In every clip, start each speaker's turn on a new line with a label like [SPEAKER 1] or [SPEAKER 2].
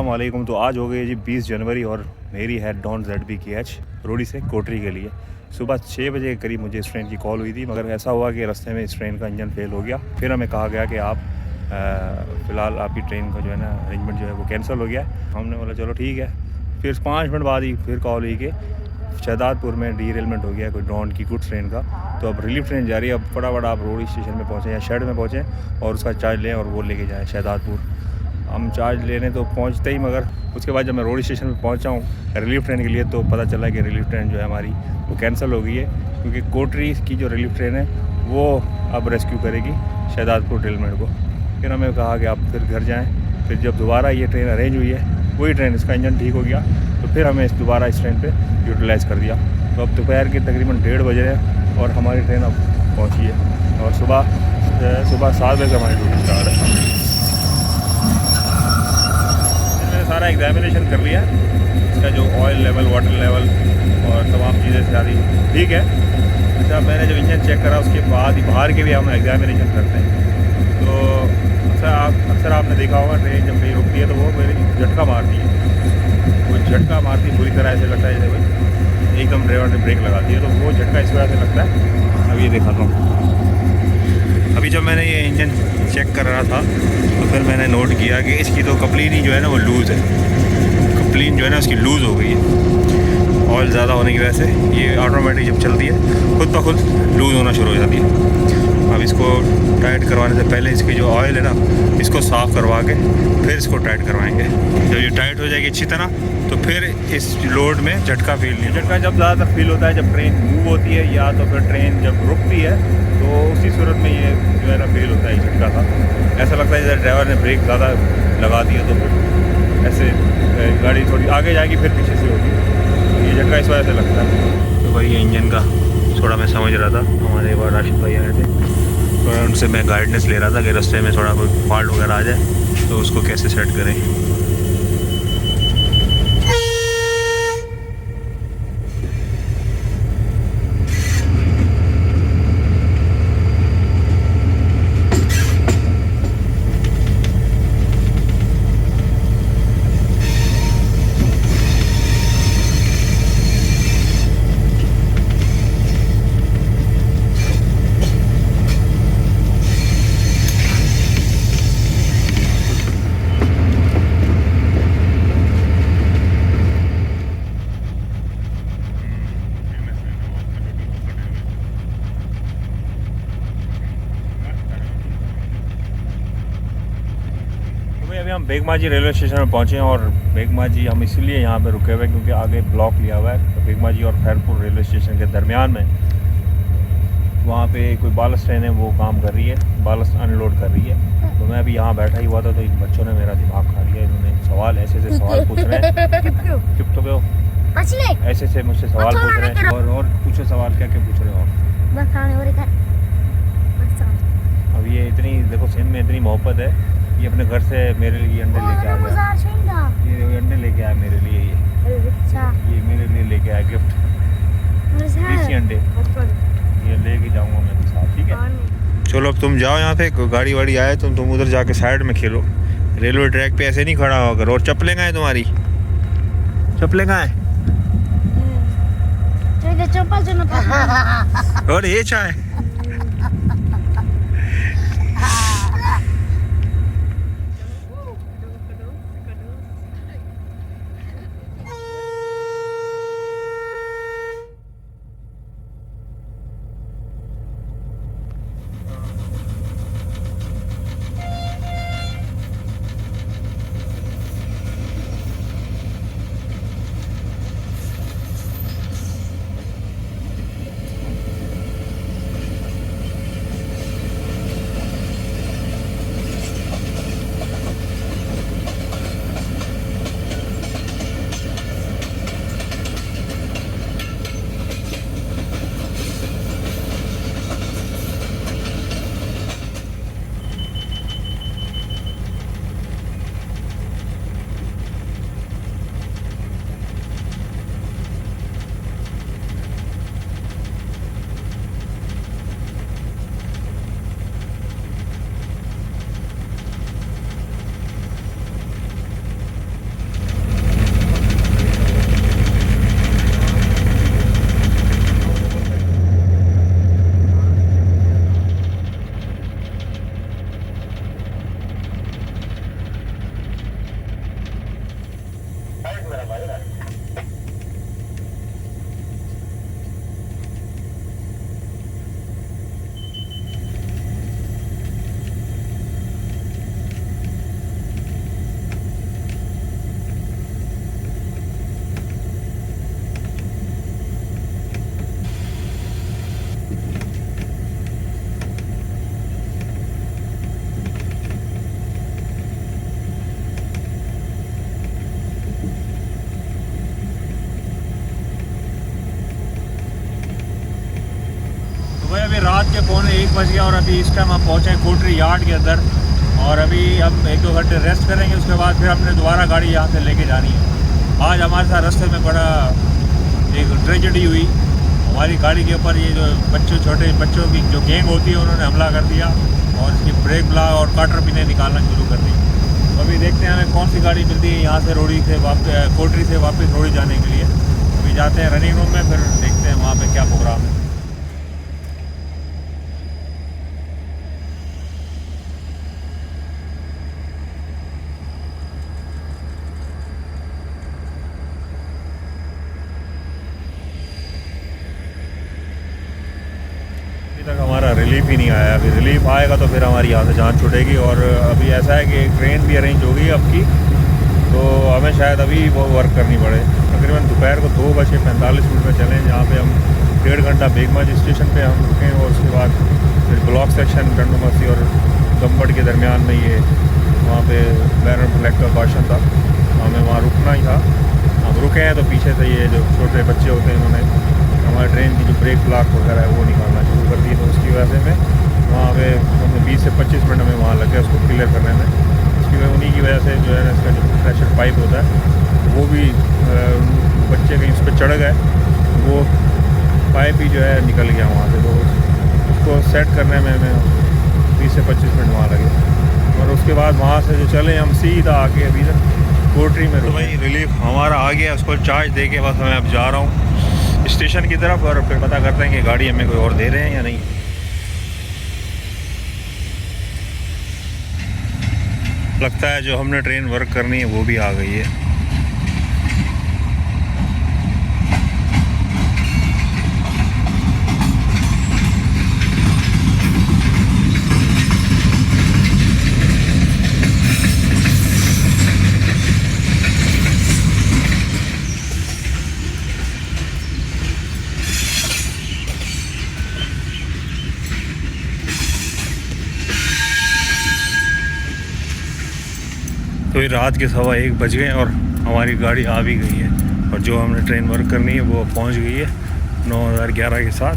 [SPEAKER 1] अस्सलाम वालेकुम। तो आज हो गई जी 20 जनवरी और मेरी है डॉन ZBKH रोडी से कोटरी के लिए। सुबह 6 बजे के करीब मुझे इस ट्रेन की कॉल हुई थी, मगर ऐसा हुआ कि रास्ते में इस ट्रेन का इंजन फेल हो गया। फिर हमें कहा गया कि आप फ़िलहाल आपकी ट्रेन का जो है ना अरेंजमेंट जो है वो कैंसिल हो गया। हमने बोला चलो ठीक है। फिर 5 मिनट बाद ही फिर कॉल हुई कि शहदादपुर में डीरेलमेंट हो गया कोई डॉन की गुड्स ट्रेन का, तो अब रिलीफ ट्रेन जा रही है। अब फटाफट आप रोडी स्टेशन में पहुँचें या शेड में पहुँचें और उसका चार्ज लें और वो लेके जाएँ शहदादपुर। हम चार्ज लेने तो पहुंचते ही, मगर उसके बाद जब मैं रोडी स्टेशन पे पहुंचा हूँ रिलीफ ट्रेन के लिए, तो पता चला कि रिलीफ ट्रेन जो है हमारी वो कैंसिल हो गई है, क्योंकि कोटरी की जो रिलीफ ट्रेन है वो अब रेस्क्यू करेगी शहदादपुर डीरेलमेंट को। फिर हमें कहा कि आप फिर घर जाएँ। फिर जब दोबारा ये ट्रेन अरेंज हुई है, वही ट्रेन इसका इंजन ठीक हो गया, तो फिर हमें दोबारा इस ट्रेन पर यूटिलाइज़ कर दिया। तो अब दोपहर के तकरीबन 1:30 बजे हैं और हमारी ट्रेन अब पहुँची है और सुबह 7 बजे से हमारी ड्यूटी स्टार्ट है। सारा एग्जामिनेशन कर लिया, इसका जो ऑयल लेवल, वाटर लेवल और तमाम चीज़ें सारी ठीक है। अच्छा, मैंने जब इंजन चेक करा उसके बाद ही बाहर के भी हम एग्जामिनेशन करते हैं। तो अक्सर आपने देखा होगा ट्रेन जब कहीं रुकती है तो वो मेरी झटका मारती है। वो झटका मारती पूरी तरह ऐसे लगता है जैसे एकदम ड्राइवर ने ब्रेक लगा दी है, तो वो झटका इस वजह से लगता है। अब ये दिखाता हूँ। अभी जब मैंने ये इंजन चेक कर रहा था तो फिर मैंने नोट किया कि इसकी तो कपलीन ही जो है ना वो लूज़ है। कपलीन जो है ना उसकी लूज़ हो गई है। ऑयल ज़्यादा होने की वजह से ये ऑटोमेटिक जब चलती है खुद ब खुद लूज़ होना शुरू हो जाती है। अब इसको टाइट करवाने से पहले इसकी जो ऑयल है ना इसको साफ़ करवा के फिर इसको टाइट करवाएंगे। जब ये टाइट हो जाएगी अच्छी तरह तो फिर इस लोड में झटका फील नहीं। झटका जब ज़्यादातर फील होता है जब ट्रेन मूव होती है या तो फिर ट्रेन जब रुकती है, तो उसी सूरत में ये जो है ना फील होता है झटका था। ऐसा लगता है जैसे ड्राइवर ने ब्रेक ज़्यादा लगा दिया, तो फिर ऐसे गाड़ी थोड़ी आगे जाएगी फिर पीछे से होगी, तो ये झटका इस वजह से लगता है। तो भाई ये इंजन का थोड़ा मैं समझ रहा था, हमारे बार राशिद भाई आए थे, तो उनसे मैं गाइडेंस ले रहा था कि रास्ते में थोड़ा कोई फॉल्ट वगैरह आ जाए तो उसको कैसे सेट करें। अभी हम बेगमाजी रेलवे स्टेशन में पहुंचे हैं और बेगमाजी हम इसलिए यहाँ पे रुके हुए क्योंकि आगे ब्लॉक लिया हुआ है। तो बेगमाजी और खैरपुर रेलवे स्टेशन के दरमियान में वहाँ पे कोई बालस ट्रेन है वो काम कर रही है, बालस अनलोड कर रही है। तो मैं अभी यहाँ बैठा ही हुआ था, तो इन बच्चों ने मेरा दिमाग खा लिया। इन्होंने सवाल ऐसे सवाल पूछ रहे हैं, चुप तो ऐसे से मुझसे सवाल पूछ रहे हैं और पूछे सवाल क्या क्या पूछ रहे हो। अब ये इतनी देखो सिंध में इतनी मोहब्बत है, ये अपने घर से मेरे लिए अंडे लेके आ गया। ये अंडे लेके आया मेरे लिए, ये मेरे लिए लेके आया गिफ्ट, 20 अंडे। ये लेके जाऊंगा मैं भी साथ, ठीक है। चलो अब तुम जाओ, यहाँ पे गाड़ी वाड़ी आए तो तुम उधर जाके साइड में खेलो। रेलवे ट्रैक पे ऐसे नहीं खड़ा होकर। और चप्पलें कहाँ हैं तुम्हारी? चप्पलें कहाँ हैं? और ये चाय 1:45 बज गया और अभी इस टाइम हम पहुँचे कोटरी यार्ड के अंदर। और अभी हम 1-2 घंटे रेस्ट करेंगे, उसके बाद फिर हमने दोबारा गाड़ी यहाँ से लेके जानी है। आज हमारे साथ रास्ते में बड़ा एक ट्रेजेडी हुई। हमारी गाड़ी के ऊपर ये जो छोटे बच्चों की जो गैंग होती है उन्होंने हमला कर दिया और इसकी ब्रेक ब्लॉक और काटर पिनें निकालना शुरू कर दी। तो अभी देखते हैं हमें कौन सी गाड़ी मिलती है यहाँ से रोड़ी से वापस, कोटरी से वापस रोड़ी जाने के लिए। अभी जाते हैं रनिंग रूम में, फिर देखते हैं वहाँ पे क्या प्रोग्राम है। अभी तक हमारा रिलीफ ही नहीं आया। अभी रिलीफ आएगा तो फिर हमारी यहाँ से जान छूटेगी। और अभी ऐसा है कि ट्रेन भी अरेंज हो गई अब की, तो हमें शायद अभी वो वर्क करनी पड़े। तकरीबन दोपहर को 2:45 में चलें, जहाँ पे हम 1.5 घंटा बेगमाज स्टेशन पे हम रुकें और उसके बाद फिर ब्लॉक सेक्शन डंडोमसी और गम्बड़ के दरमियान में ये वहाँ पे बैनर फ्लैग का कॉशन था, हमें वहाँ रुकना ही था। हम रुके हैं तो पीछे से ये जो छोटे बच्चे होते हैं इन्होंने हमारे ट्रेन की जो ब्रेक ब्लॉक वगैरह है वो निकालना शुरू कर दी। तो उसकी वजह से मैं वहाँ पे 20 से 25 मिनट में वहाँ लगे उसको क्लियर करने में। उसकी वजह उन्हीं की वजह से जो है इसका जो प्रेशर पाइप होता है वो भी बच्चे कहीं उस पर चढ़ गए, वो पाइप ही जो है निकल गया वहाँ से। तो उसको सेट करने में हमें 20 से 25 मिनट वहाँ लगे। और उसके बाद वहाँ से जो चले हम सीधा आके अभी तक कोटरी में। तो भाई रिलीफ हमारा आ गया, उसको चार्ज दे के बस मैं अब जा रहा हूँ स्टेशन की तरफ और फिर पता करते हैं कि गाड़ी हमें कोई और दे रहे हैं या नहीं। लगता है जो हमने ट्रेन वर्क करनी है वो भी आ गई है। तो ये रात के 1:15 बज गए और हमारी गाड़ी आ भी गई है और जो हमने ट्रेन वर्क करनी है वो पहुंच गई है 9011 के साथ।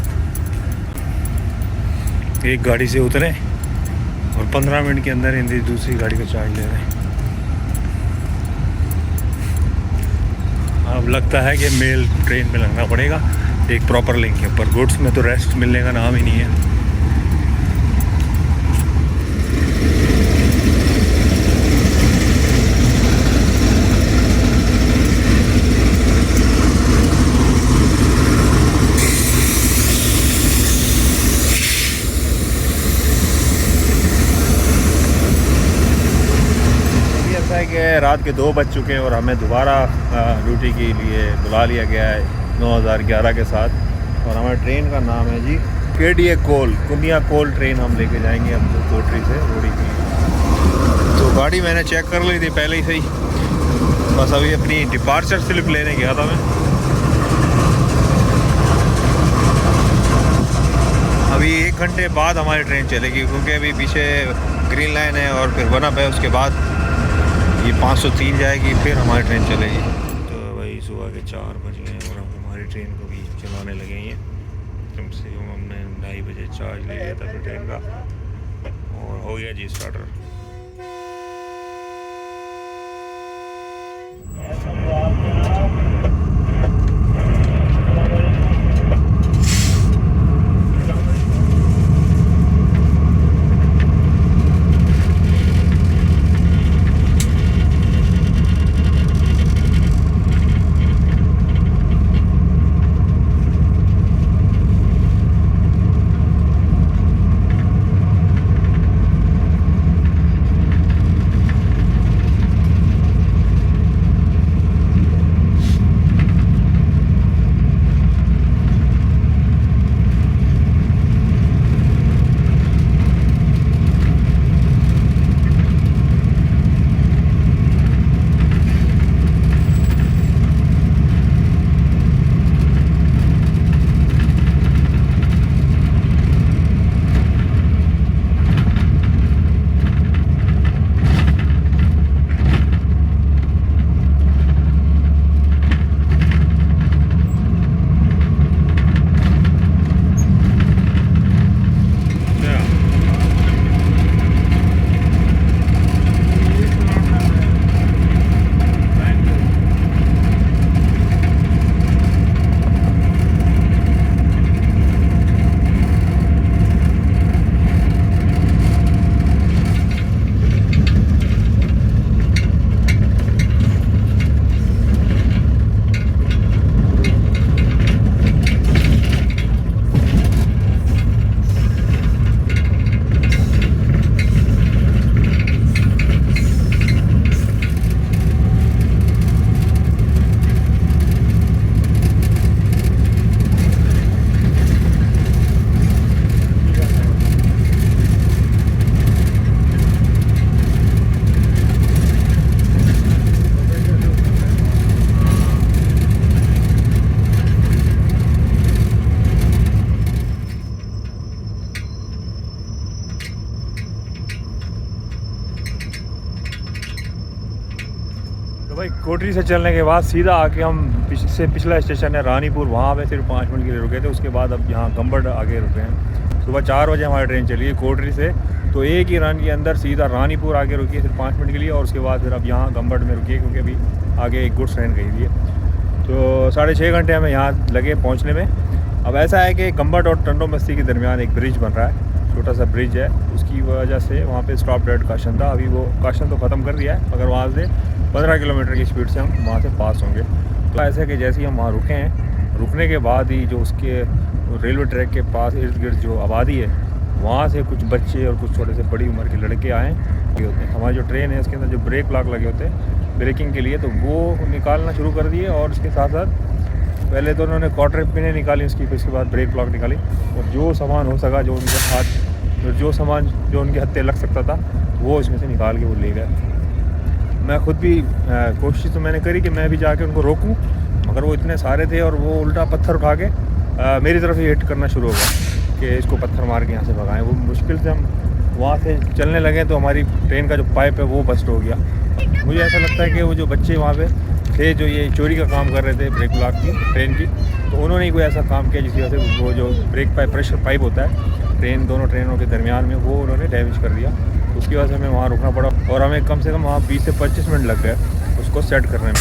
[SPEAKER 1] एक गाड़ी से उतरे और 15 मिनट के अंदर हिंदी दूसरी गाड़ी का चार्ज ले रहे हैं। अब लगता है कि मेल ट्रेन में लगना पड़ेगा एक प्रॉपर लिंक के ऊपर। गुड्स में तो रेस्ट मिलने का नाम ही नहीं है। रात के 2 बज चुके हैं और हमें दोबारा ड्यूटी के लिए बुला लिया गया है 9011 के साथ। और हमारे ट्रेन का नाम है जी KDA कोल, कुनिया कोल ट्रेन हम लेके जाएंगे अब कोटरी से रोड़ी की। तो गाड़ी मैंने चेक कर ली थी पहले ही सही, बस अभी अपनी डिपार्चर स्लिप लेने गया था मैं। अभी 1 घंटे बाद हमारी ट्रेन चलेगी क्योंकि अभी पीछे ग्रीन लाइन है और फिर 1 अप है, उसके बाद ये 503 जाएगी, फिर हमारी ट्रेन चलेगी। तो भाई सुबह के 4 बज गए और हम हमारी ट्रेन को भी चलाने लगे हैं। कम से कम हमने 2:30 बजे चार्ज ले लिया था फिर ट्रेन का और हो गया जी स्टार्टर। कोटरी से चलने के बाद सीधा आके हम पिछला स्टेशन है रानीपुर, वहाँ पे सिर्फ 5 मिनट के लिए रुके थे। उसके बाद अब यहाँ गंबड़ आगे रुके हैं। सुबह 4 बजे हमारी ट्रेन चली है कोटरी से, तो एक ही रन के अंदर सीधा रानीपुर आगे रुकी है सिर्फ 5 मिनट के लिए, और उसके बाद फिर अब यहाँ गंबड़ में रुकी है क्योंकि अभी आगे एक गुड्स ट्रेन गई हुई है। तो 6.5 घंटे हमें यहाँ लगे पहुँचने में। अब ऐसा है कि गंबड़ और टंडो बस्ती के दरमियान एक ब्रिज बन रहा है, छोटा सा ब्रिज है, उसकी वजह से वहाँ पे स्टॉप डेड काशन था। अभी वो काशन तो ख़त्म कर दिया है, मगर वहाँ से 15 किलोमीटर की स्पीड से हम वहाँ से पास होंगे। तो ऐसा है कि जैसे ही हम वहाँ रुके हैं, रुकने के बाद ही जो उसके रेलवे ट्रैक के पास इर्द गिर्द जो आबादी है, वहाँ से कुछ बच्चे और कुछ थोड़े से बड़ी उम्र के लड़के आए होते हैं। हमारी जो ट्रेन है उसके अंदर जो ब्रेक लॉक लगे होते हैं ब्रेकिंग के लिए, तो वो निकालना शुरू कर दिए। और उसके साथ साथ पहले तो उन्होंने क्वार्टर पिनें निकाली उसकी, फिर उसके बाद ब्रेक लॉक निकाली, और जो सामान हो सका, जो उनके हाथ जो सामान जो उनके हत्थे लग सकता था, वो इसमें से निकाल के वो ले गए। मैं खुद भी कोशिश तो मैंने करी कि मैं भी जाके उनको रोकूं, मगर वो इतने सारे थे और वो उल्टा पत्थर उठा के मेरी तरफ ही हिट करना शुरू हो गया कि इसको पत्थर मार के यहाँ से भगाएं। वो मुश्किल से हम वहाँ से चलने लगे तो हमारी ट्रेन का जो पाइप है वो बस्ट हो गया। मुझे ऐसा लगता है कि वो जो बच्चे वहाँ पे थे जो ये चोरी का काम कर रहे थे ब्रेक लॉक की ट्रेन की, तो उन्होंने ही कोई ऐसा काम किया जिसकी वजह से वो जो ब्रेक पाइप प्रेशर पाइप होता है दोनों ट्रेनों के दरमियान में, वो उन्होंने डैमेज कर दिया। उसकी वजह से हमें वहाँ रुकना पड़ा और हमें कम से कम वहाँ 20 से 25 मिनट लग गए उसको सेट करने में।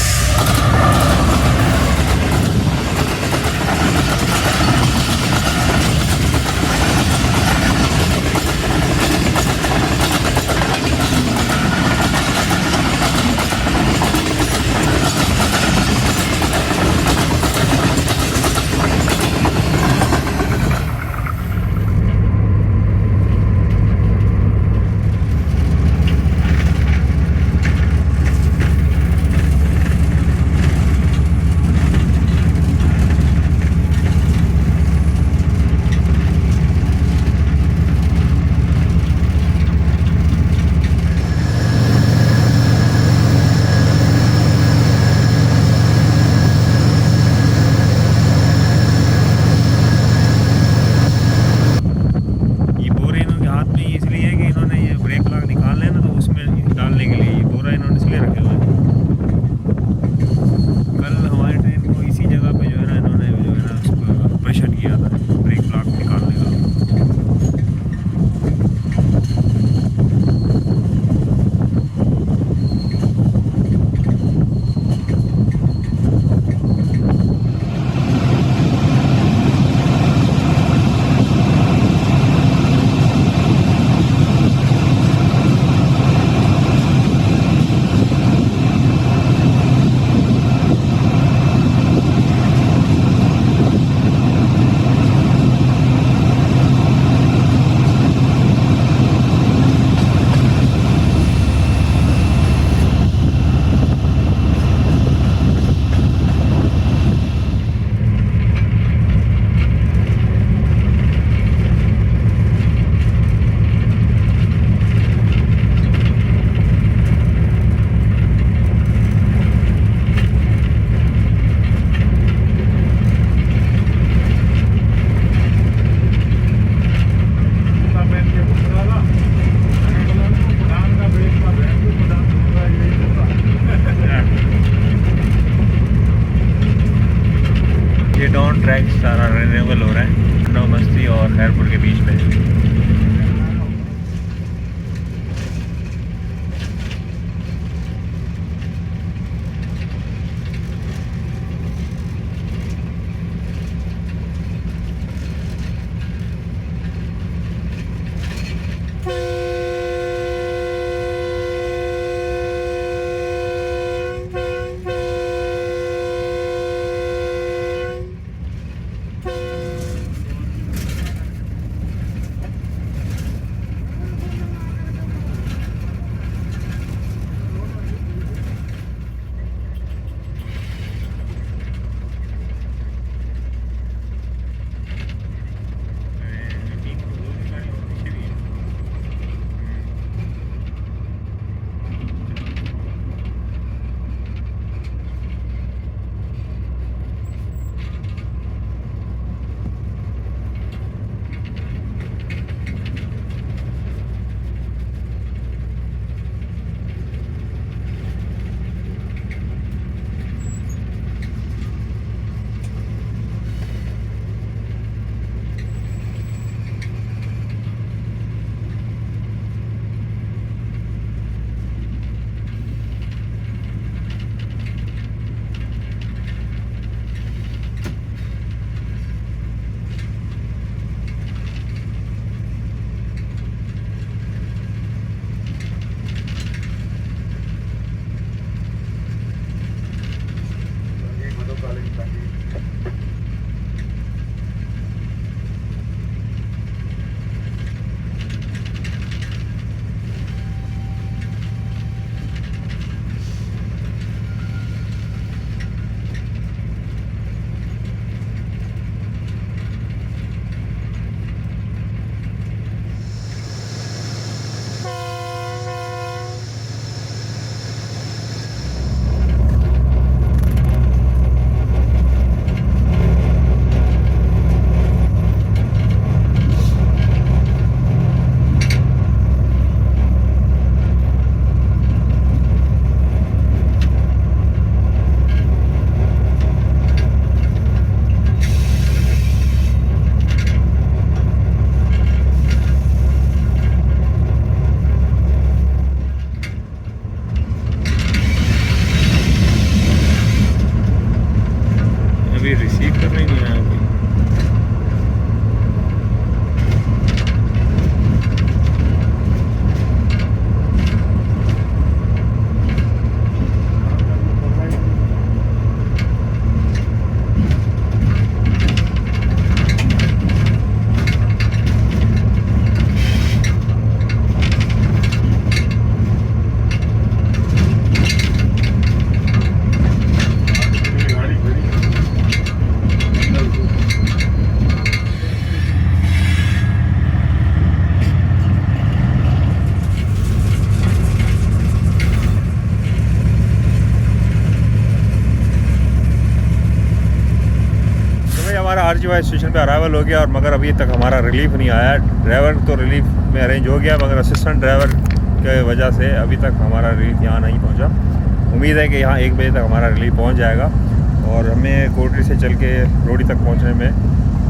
[SPEAKER 1] ट्रैक सारा रिन्यूएबल हो रहा है टंडो बस्ती और खैरपुर के बीच में। रिसीव करने नहीं आया अभी। हमारा RGY स्टेशन पे अराइवल हो गया और मगर अभी तक हमारा रिलीफ नहीं आया। ड्राइवर तो रिलीफ में अरेंज हो गया मगर असिस्टेंट ड्राइवर के वजह से अभी तक हमारा रिलीफ यहाँ नहीं पहुँचा। उम्मीद है कि यहाँ 1 बजे तक हमारा रिलीफ पहुँच जाएगा और हमें कोटरी से चल के रोडी तक पहुँचने में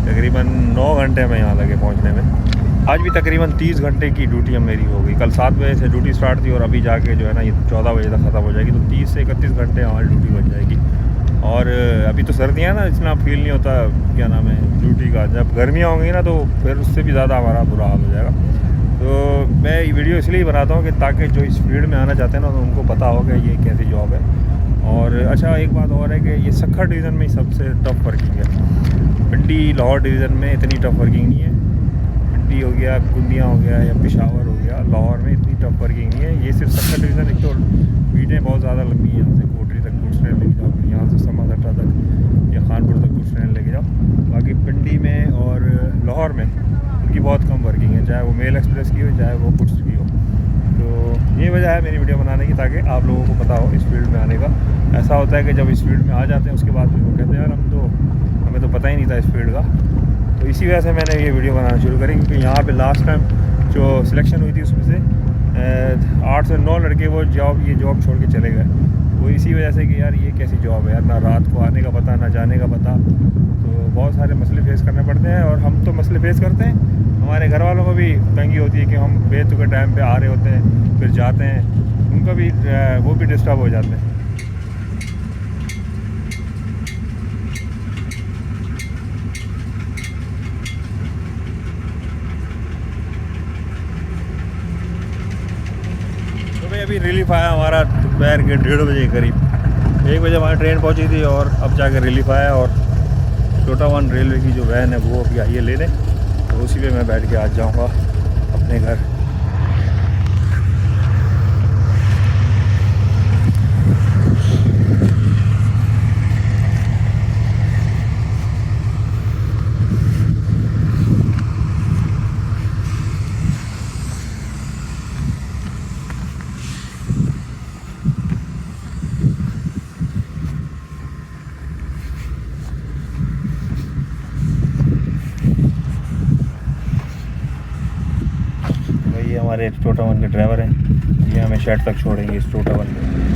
[SPEAKER 1] तकरीबन 9 घंटे हमें यहाँ लगे पहुँचने में। आज भी तकरीबन 30 घंटे की ड्यूटी हम मेरी हो गई। कल 7 बजे से ड्यूटी स्टार्ट थी और अभी जाके जो है ना ये 14 बजे तक ख़त्म हो जाएगी, तो 30 से 31 घंटे हमारी ड्यूटी बन जाएगी। और अभी तो सर्दियाँ ना, इतना फील नहीं होता क्या नाम है ड्यूटी का। जब गर्मियाँ होंगी ना तो फिर उससे भी ज़्यादा हमारा बुरा हाल हो जाएगा। तो मैं ये वीडियो इसलिए बनाता हूँ कि ताकि जो इस फील्ड में आना चाहते हैं ना तो उनको पता हो कि ये कैसी जॉब है। और अच्छा एक बात और है कि ये सक्खर डिवीज़न में ही सबसे टफ वर्किंग है। पिंडी लाहौर डिवीज़न में इतनी टफ वर्किंग नहीं है। पिंडी हो गया, कुंदियाँ हो गया या पेशावर हो गया, लाहौर में इतनी टफ वर्किंग नहीं है। ये सिर्फ सक्खर डिवीज़न, एक तो वीटें बहुत ज़्यादा लंबी हैं, यहाँ से कोटरी तक गुड्स ट्रेन लेके जाओ, फिर यहाँ से समाधट्टा तक या खानपुर तक गुड्स ट्रेन लेके जाओ। बाकी पिंडी में और लाहौर में उनकी बहुत कम वर्किंग है, चाहे वो मेल एक्सप्रेस की हो चाहे वो गुड्स की हो। तो ये वजह है मेरी वीडियो बनाने की, ताकि आप लोगों को पता हो इस फील्ड में आने का। ऐसा होता है कि जब इस फील्ड में आ जाते हैं उसके बाद फिर वो कहते हैं यार हमें तो पता ही नहीं था इस फील्ड का। तो इसी वजह से मैंने ये वीडियो बनाना शुरू करी, क्योंकि यहाँ पे लास्ट टाइम जो सिलेक्शन हुई थी उसमें से 8 से 9 लड़के वो ये जॉब छोड़ के चले गए। वो इसी वजह से कि यार ये कैसी जॉब है यार, ना रात को आने का पता ना जाने का पता। तो बहुत सारे मसले फेस करने पड़ते हैं और हम तो मसले फेस करते हैं, हमारे घर वालों को भी तंगी होती है कि हम बेतुके टाइम पे आ रहे होते हैं फिर जाते हैं, उनका भी वो भी डिस्टर्ब हो जाते हैं। तो भाई अभी रिलीफ आया हमारा दोपहर के 1:30 बजे करीब। 1 बजे हमारी ट्रेन पहुंची थी और अब जाकर रिलीफ आया। और छोटा वन रेलवे की जो वैन है वो अभी आइए लेने, तो उसी पे मैं बैठ के आज जाऊंगा अपने घर। हमारे छोटा वन के ड्राइवर हैं, ये हमें शेड तक छोड़ेंगे इस छोटा वन में।